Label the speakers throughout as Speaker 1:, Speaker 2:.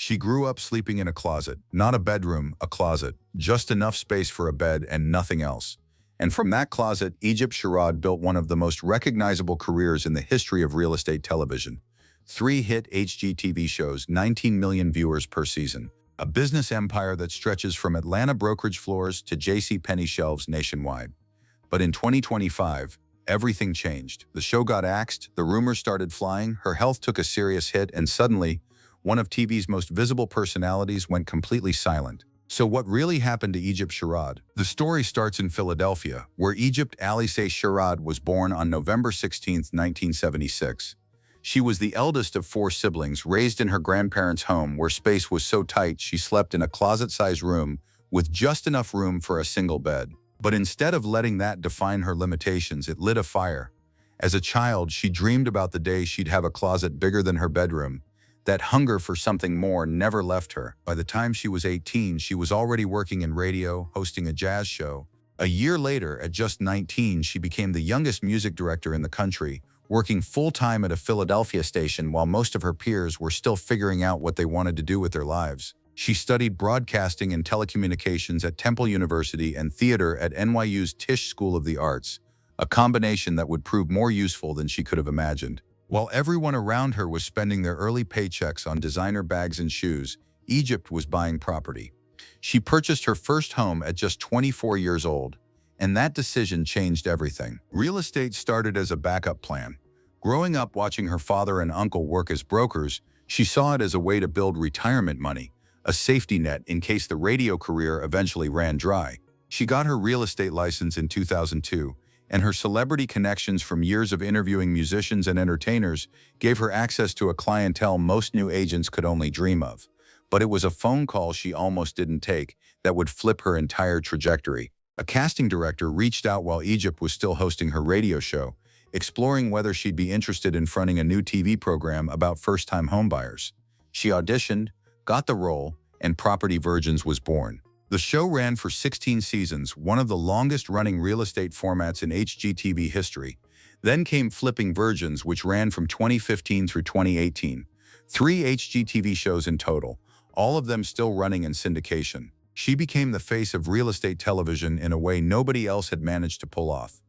Speaker 1: She grew up sleeping in a closet, not a bedroom, a closet, just enough space for a bed and nothing else. And from that closet, Egypt Sherrod built one of the most recognizable careers in the history of real estate television. 3 hit HGTV shows, 19 million viewers per season. A business empire that stretches from Atlanta brokerage floors to JCPenney shelves nationwide. But in 2025, everything changed. The show got axed, the rumors started flying, her health took a serious hit, and suddenly, one of TV's most visible personalities went completely silent. So what really happened to Egypt Sherrod? The story starts in Philadelphia, where Egypt Sherrod was born on November 16, 1976. She was the eldest of 4 siblings, raised in her grandparents' home where space was so tight she slept in a closet-sized room with just enough room for a single bed. But instead of letting that define her limitations, it lit a fire. As a child, she dreamed about the day she'd have a closet bigger than her bedroom. That hunger for something more never left her. By the time she was 18, she was already working in radio, hosting a jazz show. A year later, at just 19, she became the youngest music director in the country, working full-time at a Philadelphia station while most of her peers were still figuring out what they wanted to do with their lives. She studied broadcasting and telecommunications at Temple University and theater at NYU's Tisch School of the Arts, a combination that would prove more useful than she could have imagined. While everyone around her was spending their early paychecks on designer bags and shoes, Egypt was buying property. She purchased her first home at just 24 years old, and that decision changed everything. Real estate started as a backup plan. Growing up watching her father and uncle work as brokers, she saw it as a way to build retirement money, a safety net in case the radio career eventually ran dry. She got her real estate license in 2002, and her celebrity connections from years of interviewing musicians and entertainers gave her access to a clientele most new agents could only dream of. But it was a phone call she almost didn't take that would flip her entire trajectory. A casting director reached out while Egypt was still hosting her radio show, exploring whether she'd be interested in fronting a new TV program about first-time homebuyers. She auditioned, got the role, and Property Virgins was born. The show ran for 16 seasons, one of the longest-running real estate formats in HGTV history. Then came Flipping Virgins, which ran from 2015 through 2018. 3 HGTV shows in total, all of them still running in syndication. She became the face of real estate television in a way nobody else had managed to pull off.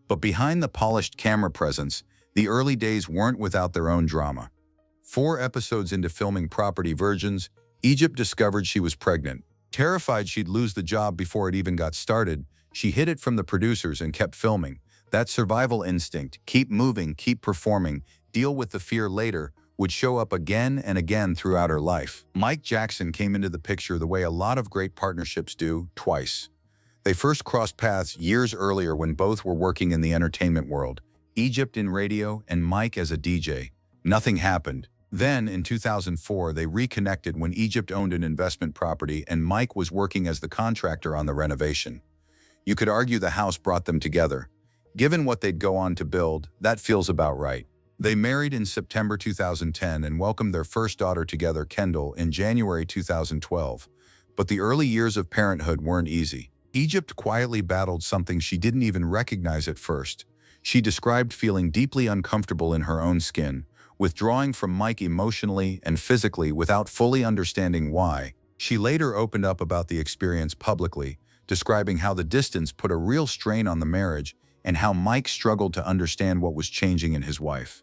Speaker 1: But behind the polished camera presence, the early days weren't without their own drama. 4 episodes into filming Property Virgins, Egypt discovered she was pregnant. Terrified she'd lose the job before it even got started, she hid it from the producers and kept filming. That survival instinct, keep moving, keep performing, deal with the fear later, would show up again and again throughout her life. Mike Jackson came into the picture the way a lot of great partnerships do, twice. They first crossed paths years earlier when both were working in the entertainment world, Egypt in radio and Mike as a DJ. Nothing happened. Then, in 2004, they reconnected when Egypt owned an investment property and Mike was working as the contractor on the renovation. You could argue the house brought them together. Given what they'd go on to build, that feels about right. They married in September 2010 and welcomed their first daughter together, Kendall, in January 2012. But the early years of parenthood weren't easy. Egypt quietly battled something she didn't even recognize at first. She described feeling deeply uncomfortable in her own skin, withdrawing from Mike emotionally and physically without fully understanding why. She later opened up about the experience publicly, describing how the distance put a real strain on the marriage and how Mike struggled to understand what was changing in his wife.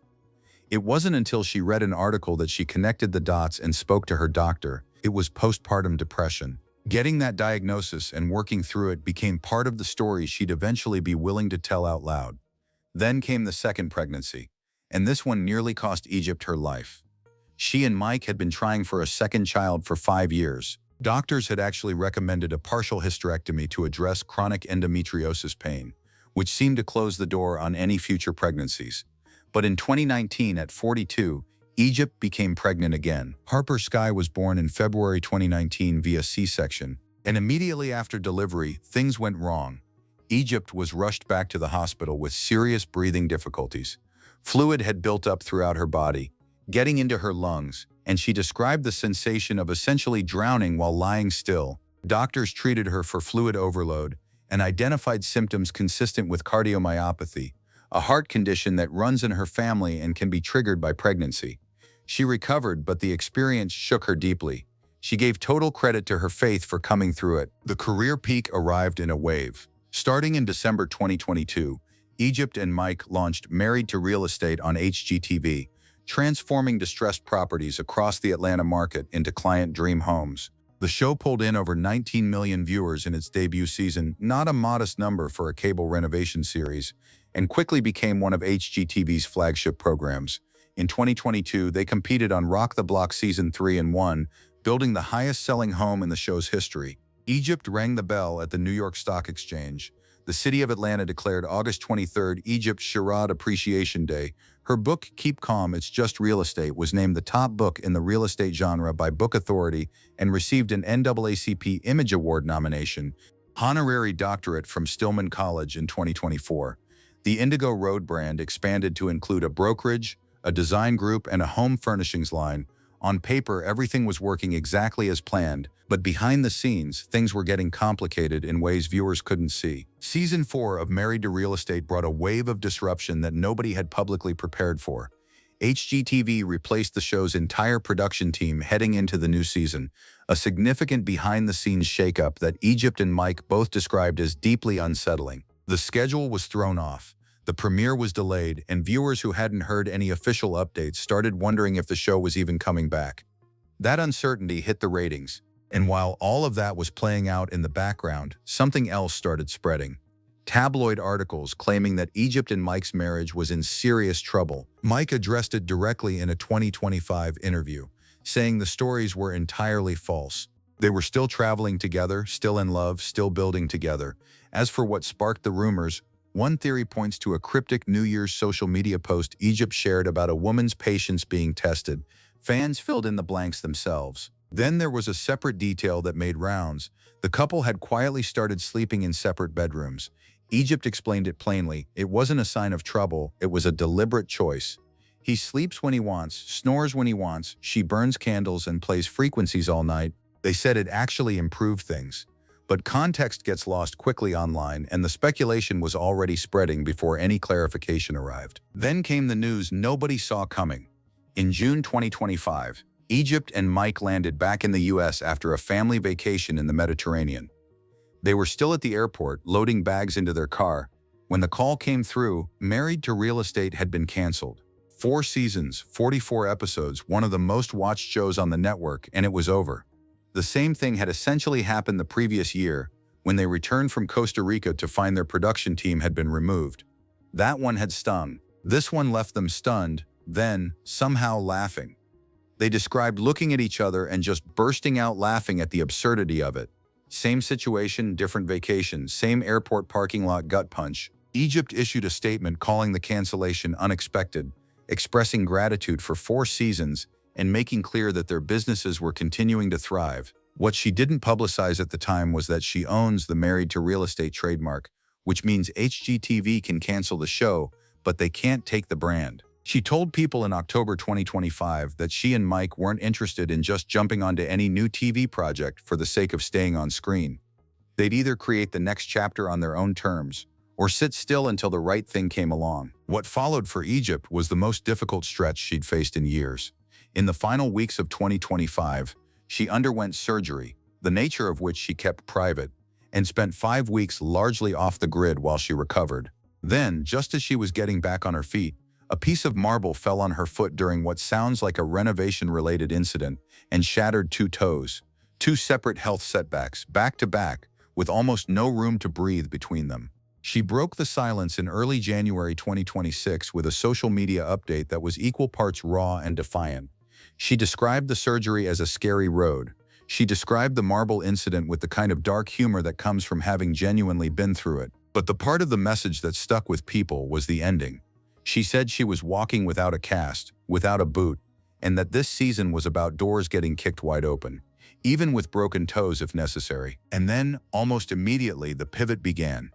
Speaker 1: It wasn't until she read an article that she connected the dots and spoke to her doctor. It was postpartum depression. Getting that diagnosis and working through it became part of the story she'd eventually be willing to tell out loud. Then came the second pregnancy, and this one nearly cost Egypt her life. She and Mike had been trying for a second child for 5 years. Doctors had actually recommended a partial hysterectomy to address chronic endometriosis pain, which seemed to close the door on any future pregnancies. But in 2019, at 42, Egypt became pregnant again. Harper Sky was born in February 2019 via C-section, and immediately after delivery, things went wrong. Egypt was rushed back to the hospital with serious breathing difficulties. Fluid had built up throughout her body, getting into her lungs, and she described the sensation of essentially drowning while lying still. Doctors treated her for fluid overload and identified symptoms consistent with cardiomyopathy, a heart condition that runs in her family and can be triggered by pregnancy. She recovered, but the experience shook her deeply. She gave total credit to her faith for coming through it. The career peak arrived in a wave. Starting in December 2022, Egypt and Mike launched Married to Real Estate on HGTV, transforming distressed properties across the Atlanta market into client dream homes. The show pulled in over 19 million viewers in its debut season, not a modest number for a cable renovation series, and quickly became one of HGTV's flagship programs. In 2022, they competed on Rock the Block Season 3 and won, building the highest-selling home in the show's history. Egypt rang the bell at the New York Stock Exchange. The city of Atlanta declared August 23rd Egypt Sherrod Appreciation Day. Her book, Keep Calm, It's Just Real Estate, was named the top book in the real estate genre by Book Authority and received an NAACP Image Award nomination, honorary doctorate from Stillman College in 2024. The Indigo Road brand expanded to include a brokerage, a design group, and a home furnishings line. On paper, everything was working exactly as planned, but behind the scenes, things were getting complicated in ways viewers couldn't see. Season 4 of Married to Real Estate brought a wave of disruption that nobody had publicly prepared for. HGTV replaced the show's entire production team heading into the new season, a significant behind-the-scenes shakeup that Egypt and Mike both described as deeply unsettling. The schedule was thrown off. The premiere was delayed, and viewers who hadn't heard any official updates started wondering if the show was even coming back. That uncertainty hit the ratings, and while all of that was playing out in the background, something else started spreading. Tabloid articles claiming that Egypt and Mike's marriage was in serious trouble. Mike addressed it directly in a 2025 interview, saying the stories were entirely false. They were still traveling together, still in love, still building together. As for what sparked the rumors, one theory points to a cryptic New Year's social media post Egypt shared about a woman's patience being tested. Fans filled in the blanks themselves. Then there was a separate detail that made rounds. The couple had quietly started sleeping in separate bedrooms. Egypt explained it plainly. It wasn't a sign of trouble, it was a deliberate choice. He sleeps when he wants, snores when he wants, she burns candles and plays frequencies all night. They said it actually improved things. But context gets lost quickly online, and the speculation was already spreading before any clarification arrived. Then came the news nobody saw coming. In June 2025, Egypt and Mike landed back in the US after a family vacation in the Mediterranean. They were still at the airport, loading bags into their car, when the call came through: Married to Real Estate had been canceled. 4 seasons, 44 episodes, one of the most watched shows on the network, and it was over. The same thing had essentially happened the previous year, when they returned from Costa Rica to find their production team had been removed. That one had stung. This one left them stunned, then, somehow laughing. They described looking at each other and just bursting out laughing at the absurdity of it. Same situation, different vacation, same airport parking lot gut punch. Egypt issued a statement calling the cancellation unexpected, expressing gratitude for 4 seasons and making clear that their businesses were continuing to thrive. What she didn't publicize at the time was that she owns the Married to Real Estate trademark, which means HGTV can cancel the show, but they can't take the brand. She told People in October 2025 that she and Mike weren't interested in just jumping onto any new TV project for the sake of staying on screen. They'd either create the next chapter on their own terms, or sit still until the right thing came along. What followed for Egypt was the most difficult stretch she'd faced in years. In the final weeks of 2025, she underwent surgery, the nature of which she kept private, and spent 5 weeks largely off the grid while she recovered. Then, just as she was getting back on her feet, a piece of marble fell on her foot during what sounds like a renovation-related incident and shattered 2 toes. 2 separate health setbacks, back to back, with almost no room to breathe between them. She broke the silence in early January 2026 with a social media update that was equal parts raw and defiant. She described the surgery as a scary road. She described the marble incident with the kind of dark humor that comes from having genuinely been through it. But the part of the message that stuck with people was the ending. She said she was walking without a cast, without a boot, and that this season was about doors getting kicked wide open, even with broken toes if necessary. And then, almost immediately, the pivot began.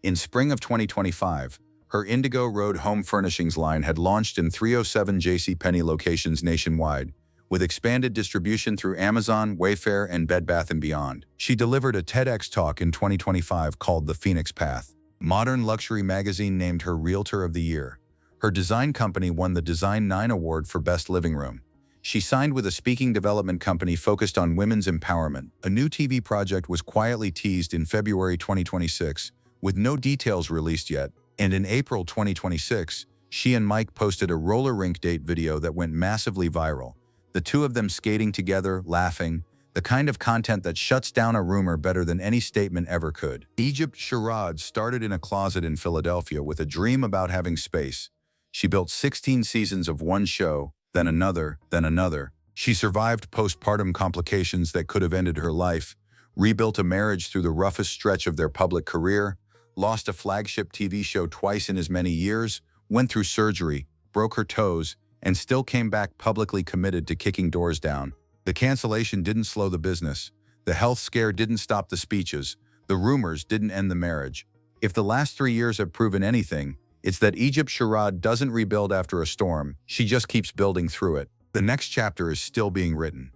Speaker 1: In spring of 2025, her Indigo Road home furnishings line had launched in 307 JCPenney locations nationwide, with expanded distribution through Amazon, Wayfair, and Bed Bath & Beyond. She delivered a TEDx talk in 2025 called The Phoenix Path. Modern Luxury magazine named her Realtor of the Year. Her design company won the Design 9 Award for Best Living Room. She signed with a speaking development company focused on women's empowerment. A new TV project was quietly teased in February 2026, with no details released yet. And in April 2026, she and Mike posted a roller rink date video that went massively viral. The two of them skating together, laughing, the kind of content that shuts down a rumor better than any statement ever could. Egypt Sherrod started in a closet in Philadelphia with a dream about having space. She built 16 seasons of one show, then another, then another. She survived postpartum complications that could have ended her life, rebuilt a marriage through the roughest stretch of their public career, lost a flagship TV show twice in as many years, went through surgery, broke her toes, and still came back publicly committed to kicking doors down. The cancellation didn't slow the business. The health scare didn't stop the speeches. The rumors didn't end the marriage. If the last 3 years have proven anything, it's that Egypt Sherrod doesn't rebuild after a storm, she just keeps building through it. The next chapter is still being written.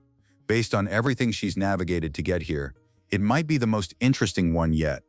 Speaker 1: Based on everything she's navigated to get here, it might be the most interesting one yet.